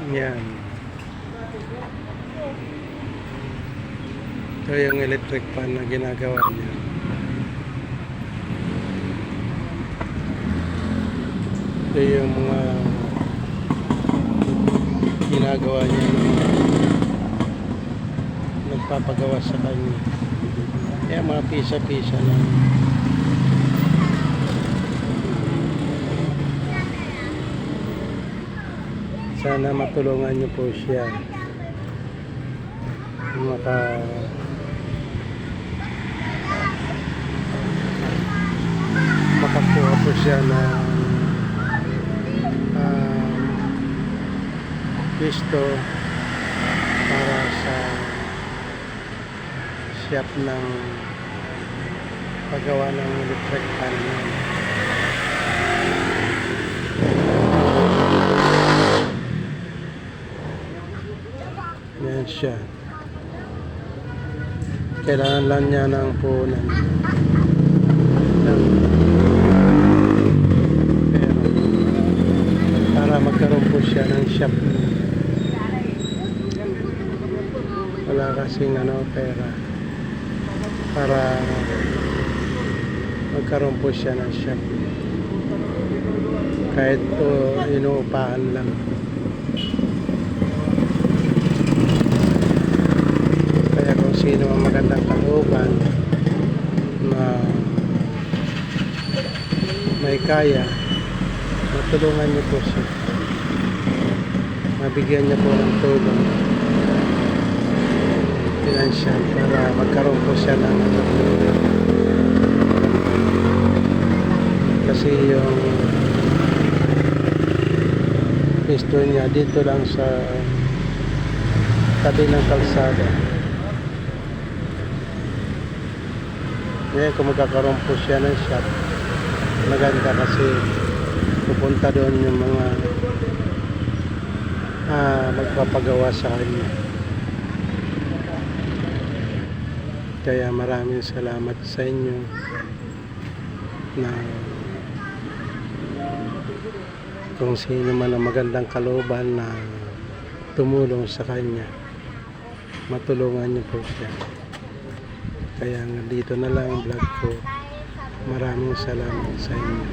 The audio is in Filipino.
Yan. Ito yung electric fan na ginagawa niya. Ito yung mga ginagawa niya na nagpapagawa sa kanya. Kaya mga pisa-pisa lang. Sana matulungan niyo po siya makakuha po siya ng pisto para sa shop ng paggawa ng electric fan. Yan siya. Kailangan lang niya ng puhunan ng pera para magkaroon po siya ng shop. Wala kasing pera para magkaroon po siya ng shop. Kahit po inuupahan lang. Sino ang magandang kalooban na may kaya, matulungan niyo po siya, mabigyan niyo po ng tulong financial para magkaroon po siya ng kasi yung pisto niya dito lang sa tabi ng kalsada. Ngayon kung magkakaroon po siya ng shop, maganda kasi pupunta doon yung mga magpapagawa sa kanya. Kaya maraming salamat sa inyo na kung sino man ang magandang kalooban na tumulong sa kanya, matulungan niyo po siya. Kaya dito na lang ang vlog ko. Maraming salamat sa inyo.